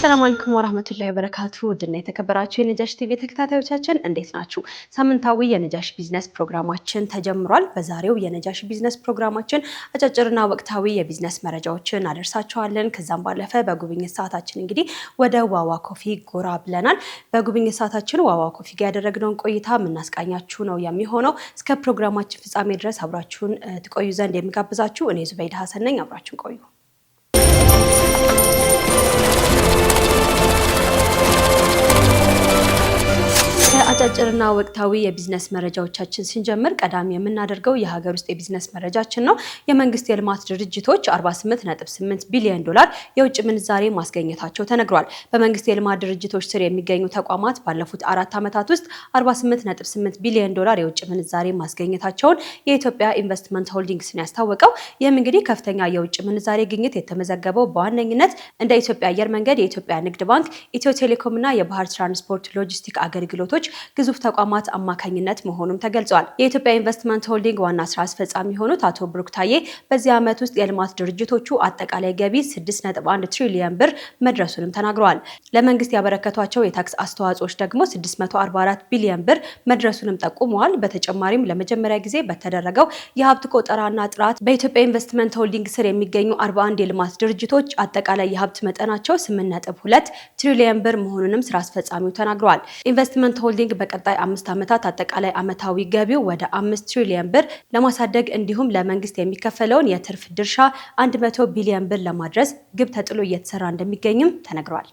ሰላም አለይኩም ወራህመቱላሂ ወበረካቱ። ውድና የተከበራችሁ የነጃሽ ቲቪ ተከታታዮቻችን እንዴት ናችሁ? ሳምንታዊ የነጃሽ ቢዝነስ ፕሮግራማችን ተጀምሯል። በዛሬው የነጃሽ ቢዝነስ ፕሮግራማችን አጫጭርና ወቅታዊ የቢዝነስ መረጃዎችን አደርሳችኋለን። ከዛም ባለፈ በጉብኝት ሰዓታችን እንግዲህ ወደ ዋዋ ኮፊ ጎራ ብለናል። በጉብኝት ሰዓታችን ዋዋ ኮፊ ጋር ያደረግነውን ቆይታ የምናስቃኛችሁ ነው የሚሆነው። እስከ ፕሮግራማችን ፍጻሜ ድረስ አብራችሁን ትቆዩ ዘንድ የሚጋብዛችሁ እኔ ዙበይዳ ሀሰን ነኝ። አብራችሁን ቆዩ። አጫጭርና ወቅታዊ የቢዝነስ መረጃዎቻችን ስንጀምር ቀዳሚ የምናደርገው የሀገር ውስጥ የቢዝነስ መረጃችን ነው። የመንግስት የልማት ድርጅቶች 48.8 ቢሊዮን ዶላር የውጭ ምንዛሬ ማስገኘታቸው ተነግሯል። በመንግስት የልማት ድርጅቶች ስር የሚገኙ ተቋማት ባለፉት 4 ዓመታት ውስጥ 48.8 ቢሊዮን ዶላር የውጭ ምንዛሬ ማስገኘታቸውን የኢትዮጵያ ኢንቨስትመንት ሆልዲንግስ ነው ያስታወቀው። ይህም እንግዲህ ከፍተኛ የውጭ ምንዛሬ ግኝት የተመዘገበው በዋነኝነት እንደ ኢትዮጵያ አየር መንገድ፣ የኢትዮጵያ ንግድ ባንክ፣ ኢትዮ ቴሌኮም እና የባህር ትራንስፖርት ሎጂስቲክ አገልግሎቶች ግዙፍ ተቋማት አማካኝነት መሆኑም ተገልጿል። የኢትዮጵያ ኢንቨስትመንት ሆልዲንግ ዋና ስራ አስፈጻሚ የሆኑት አቶ ብሩክ ታዬ በዚህ ዓመት ውስጥ የልማት ድርጅቶቹ አጠቃላይ ገቢ 6.1 ትሪሊዮን ብር መድረሱንም ተናግረዋል። ለመንግስት ያበረከቷቸው የታክስ አስተዋጽኦች ደግሞ 644 ቢሊዮን ብር መድረሱንም ጠቁመዋል። በተጨማሪም ለመጀመሪያ ጊዜ በተደረገው የሀብት ቆጠራና ጥራት በኢትዮጵያ ኢንቨስትመንት ሆልዲንግ ስር የሚገኙ 41 የልማት ድርጅቶች አጠቃላይ የሀብት መጠናቸው 8.2 ትሪሊዮን ብር መሆኑንም ስራ አስፈጻሚው ተናግረዋል። ኢንቨስትመንት ሆልዲንግ በቀጣይ 5 ዓመታት አጠቃላይ ዓመታዊ ገቢው ወደ 5 ትሪሊዮን ብር ለማሳደግ እንዲሁም ለመንግስት የሚከፈለውን የትርፍ ድርሻ 100 ቢሊዮን ብር ለማድረስ ግብ ተጥሎ እየተሰራ እንደሚገኝም ተነግሯል።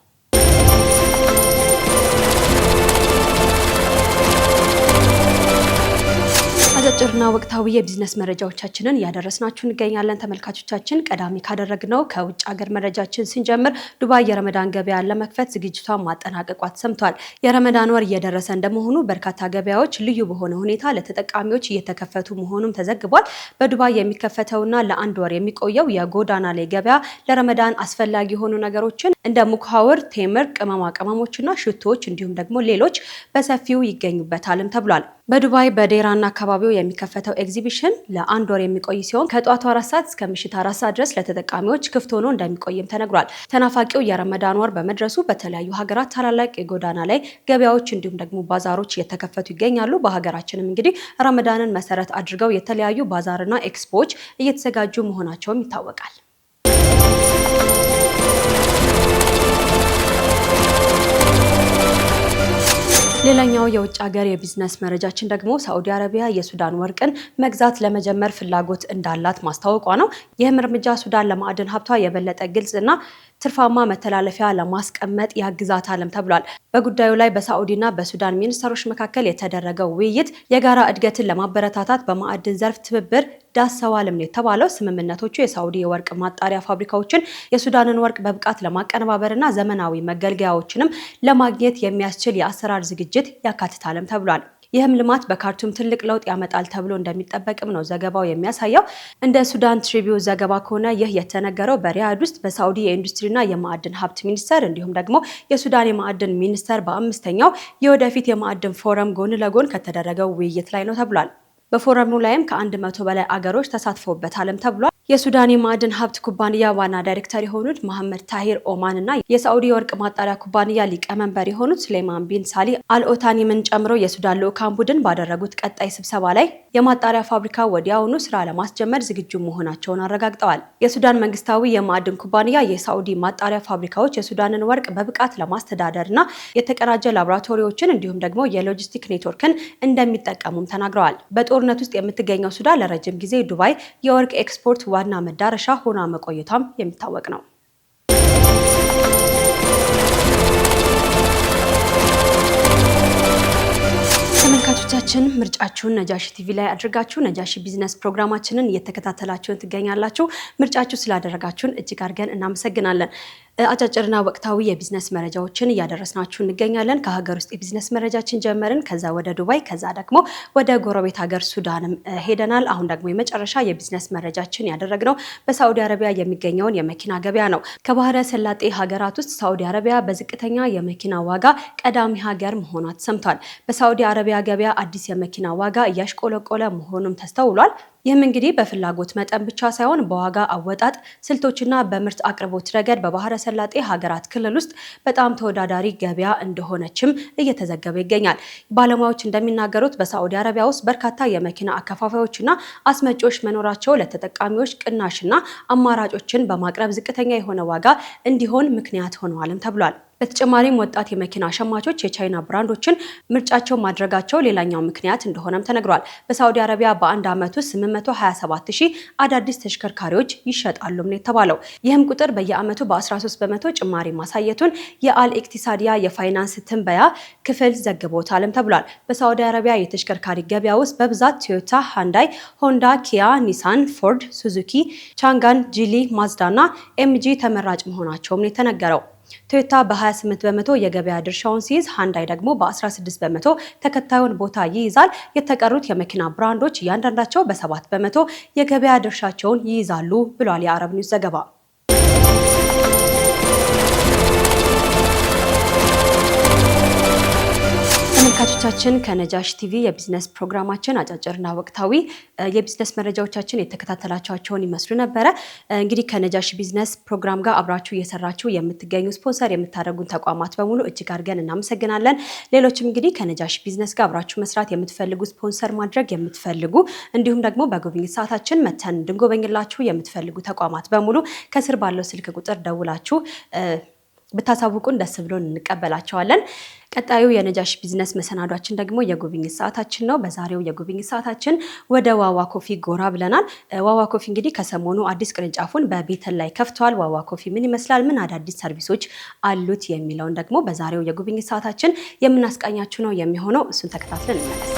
አጫጭርና ወቅታዊ የቢዝነስ መረጃዎቻችንን ያደረስናችሁ እንገኛለን። ተመልካቾቻችን ቀዳሚ ካደረግነው ከውጭ ሀገር መረጃችን ስንጀምር ዱባይ የረመዳን ገበያን ለመክፈት ዝግጅቷን ማጠናቀቋ ተሰምቷል። የረመዳን ወር እየደረሰ እንደመሆኑ በርካታ ገበያዎች ልዩ በሆነ ሁኔታ ለተጠቃሚዎች እየተከፈቱ መሆኑም ተዘግቧል። በዱባይ የሚከፈተውና ለአንድ ወር የሚቆየው የጎዳና ላይ ገበያ ለረመዳን አስፈላጊ የሆኑ ነገሮችን እንደ ሙክሃውር፣ ቴምር፣ ቅመማ ቅመሞችና ሽቶዎች እንዲሁም ደግሞ ሌሎች በሰፊው ይገኙበታልም ተብሏል። በዱባይ በዴራና አካባቢው የሚከፈተው ኤግዚቢሽን ለአንድ ወር የሚቆይ ሲሆን ከጧቱ 4 ሰዓት እስከ ምሽት 4 ሰዓት ድረስ ለተጠቃሚዎች ክፍት ሆኖ እንደሚቆይም ተነግሯል። ተናፋቂው የረመዳን ወር በመድረሱ በተለያዩ ሀገራት ታላላቅ የጎዳና ላይ ገበያዎች እንዲሁም ደግሞ ባዛሮች እየተከፈቱ ይገኛሉ። በሀገራችንም እንግዲህ ረመዳንን መሰረት አድርገው የተለያዩ ባዛርና ኤክስፖዎች እየተዘጋጁ መሆናቸውም ይታወቃል። ሌላኛው የውጭ ሀገር የቢዝነስ መረጃችን ደግሞ ሳዑዲ አረቢያ የሱዳን ወርቅን መግዛት ለመጀመር ፍላጎት እንዳላት ማስታወቋ ነው። ይህም እርምጃ ሱዳን ለማዕድን ሀብቷ የበለጠ ግልጽና ትርፋማ መተላለፊያ ለማስቀመጥ ያግዛታልም ተብሏል። በጉዳዩ ላይ በሳዑዲና በሱዳን ሚኒስትሮች መካከል የተደረገው ውይይት የጋራ እድገትን ለማበረታታት በማዕድን ዘርፍ ትብብር ዳሰዋልም ነው የተባለው። ስምምነቶቹ የሳዑዲ የወርቅ ማጣሪያ ፋብሪካዎችን የሱዳንን ወርቅ በብቃት ለማቀነባበርና ዘመናዊ መገልገያዎችንም ለማግኘት የሚያስችል የአሰራር ዝግጅት ያካትታልም ተብሏል። ይህም ልማት በካርቱም ትልቅ ለውጥ ያመጣል ተብሎ እንደሚጠበቅም ነው ዘገባው የሚያሳየው። እንደ ሱዳን ትሪቢዩን ዘገባ ከሆነ ይህ የተነገረው በሪያድ ውስጥ በሳዑዲ የኢንዱስትሪና የማዕድን ሀብት ሚኒስቴር እንዲሁም ደግሞ የሱዳን የማዕድን ሚኒስቴር በ5ኛው የወደፊት የማዕድን ፎረም ጎን ለጎን ከተደረገው ውይይት ላይ ነው ተብሏል። በፎረሙ ላይም ከ100 በላይ አገሮች ተሳትፎበታልም ተብሏል። የሱዳን የማዕድን ሀብት ኩባንያ ዋና ዳይሬክተር የሆኑት መሐመድ ታሂር ኦማን እና የሳዑዲ የወርቅ ማጣሪያ ኩባንያ ሊቀመንበር የሆኑት ሱሌይማን ቢን ሳሊ አልኦታኒምን ጨምሮ የሱዳን ልዑካን ቡድን ባደረጉት ቀጣይ ስብሰባ ላይ የማጣሪያ ፋብሪካ ወዲያውኑ ስራ ለማስጀመር ዝግጁ መሆናቸውን አረጋግጠዋል። የሱዳን መንግስታዊ የማዕድን ኩባንያ የሳዑዲ ማጣሪያ ፋብሪካዎች የሱዳንን ወርቅ በብቃት ለማስተዳደርና የተቀናጀ ላቦራቶሪዎችን እንዲሁም ደግሞ የሎጂስቲክ ኔትወርክን እንደሚጠቀሙም ተናግረዋል። በጦርነት ውስጥ የምትገኘው ሱዳን ለረጅም ጊዜ ዱባይ የወርቅ ኤክስፖርት ዋና መዳረሻ ሆና መቆየቷም የሚታወቅ ነው። ተመልካቾቻችን ምርጫችሁን ነጃሺ ቲቪ ላይ አድርጋችሁ ነጃሺ ቢዝነስ ፕሮግራማችንን እየተከታተላችሁን ትገኛላችሁ። ምርጫችሁ ስላደረጋችሁን እጅግ አድርገን እናመሰግናለን። አጫጭርና ወቅታዊ የቢዝነስ መረጃዎችን እያደረስናችሁ እንገኛለን። ከሀገር ውስጥ የቢዝነስ መረጃችን ጀመርን። ከዛ ወደ ዱባይ፣ ከዛ ደግሞ ወደ ጎረቤት ሀገር ሱዳንም ሄደናል። አሁን ደግሞ የመጨረሻ የቢዝነስ መረጃችን ያደረግነው በሳዑዲ አረቢያ የሚገኘውን የመኪና ገበያ ነው። ከባህረ ሰላጤ ሀገራት ውስጥ ሳዑዲ አረቢያ በዝቅተኛ የመኪና ዋጋ ቀዳሚ ሀገር መሆኗ ተሰምቷል። በሳዑዲ አረቢያ ገበያ አዲስ የመኪና ዋጋ እያሽቆለቆለ መሆኑም ተስተውሏል። ይህም እንግዲህ በፍላጎት መጠን ብቻ ሳይሆን በዋጋ አወጣጥ ስልቶችና በምርት አቅርቦት ረገድ በባህረ ሰላጤ ሀገራት ክልል ውስጥ በጣም ተወዳዳሪ ገበያ እንደሆነችም እየተዘገበ ይገኛል። ባለሙያዎች እንደሚናገሩት በሳዑዲ አረቢያ ውስጥ በርካታ የመኪና አከፋፋዮችና አስመጪዎች መኖራቸው ለተጠቃሚዎች ቅናሽና አማራጮችን በማቅረብ ዝቅተኛ የሆነ ዋጋ እንዲሆን ምክንያት ሆነዋልም ተብሏል። በተጨማሪም ወጣት የመኪና ሸማቾች የቻይና ብራንዶችን ምርጫቸው ማድረጋቸው ሌላኛው ምክንያት እንደሆነም ተነግሯል። በሳዑዲ አረቢያ በአንድ ዓመት ውስጥ 827,000 አዳዲስ ተሽከርካሪዎች ይሸጣሉም ነው የተባለው። ይህም ቁጥር በየዓመቱ በ13 በመቶ ጭማሪ ማሳየቱን የአልኢክቲሳዲያ የፋይናንስ ትንበያ ክፍል ዘግቦታልም ተብሏል። በሳዑዲ አረቢያ የተሽከርካሪ ገበያ ውስጥ በብዛት ቶዮታ፣ ሃንዳይ፣ ሆንዳ፣ ኪያ፣ ኒሳን፣ ፎርድ፣ ሱዙኪ፣ ቻንጋን፣ ጂሊ፣ ማዝዳ እና ኤምጂ ተመራጭ መሆናቸውም ነው የተነገረው። ቶዮታ በ28 በመቶ የገበያ ድርሻውን ሲይዝ ሃንዳይ ደግሞ በ16 በመቶ ተከታዩን ቦታ ይይዛል። የተቀሩት የመኪና ብራንዶች እያንዳንዳቸው በ7 በመቶ የገበያ ድርሻቸውን ይይዛሉ ብሏል የአረብ ኒውስ ዘገባ። ተመልካቾቻችን ከነጃሽ ቲቪ የቢዝነስ ፕሮግራማችን አጫጭርና ወቅታዊ የቢዝነስ መረጃዎቻችን የተከታተላችኋቸውን ይመስሉ ነበረ። እንግዲህ ከነጃሽ ቢዝነስ ፕሮግራም ጋር አብራችሁ እየሰራችሁ የምትገኙ ስፖንሰር የምታደርጉን ተቋማት በሙሉ እጅግ አድርገን እናመሰግናለን። ሌሎችም እንግዲህ ከነጃሽ ቢዝነስ ጋር አብራችሁ መስራት የምትፈልጉ ስፖንሰር ማድረግ የምትፈልጉ እንዲሁም ደግሞ በጉብኝት ሰዓታችን መተን እንድንጎበኝላችሁ የምትፈልጉ ተቋማት በሙሉ ከስር ባለው ስልክ ቁጥር ደውላችሁ ብታሳውቁን ደስ ብሎን እንቀበላቸዋለን። ቀጣዩ የነጃሽ ቢዝነስ መሰናዷችን ደግሞ የጉብኝት ሰዓታችን ነው። በዛሬው የጉብኝት ሰዓታችን ወደ ዋዋ ኮፊ ጎራ ብለናል። ዋዋ ኮፊ እንግዲህ ከሰሞኑ አዲስ ቅርንጫፉን በቤተል ላይ ከፍቷል። ዋዋ ኮፊ ምን ይመስላል፣ ምን አዳዲስ ሰርቪሶች አሉት የሚለውን ደግሞ በዛሬው የጉብኝት ሰዓታችን የምናስቃኛችሁ ነው የሚሆነው። እሱን ተከታትለን እንመለስ።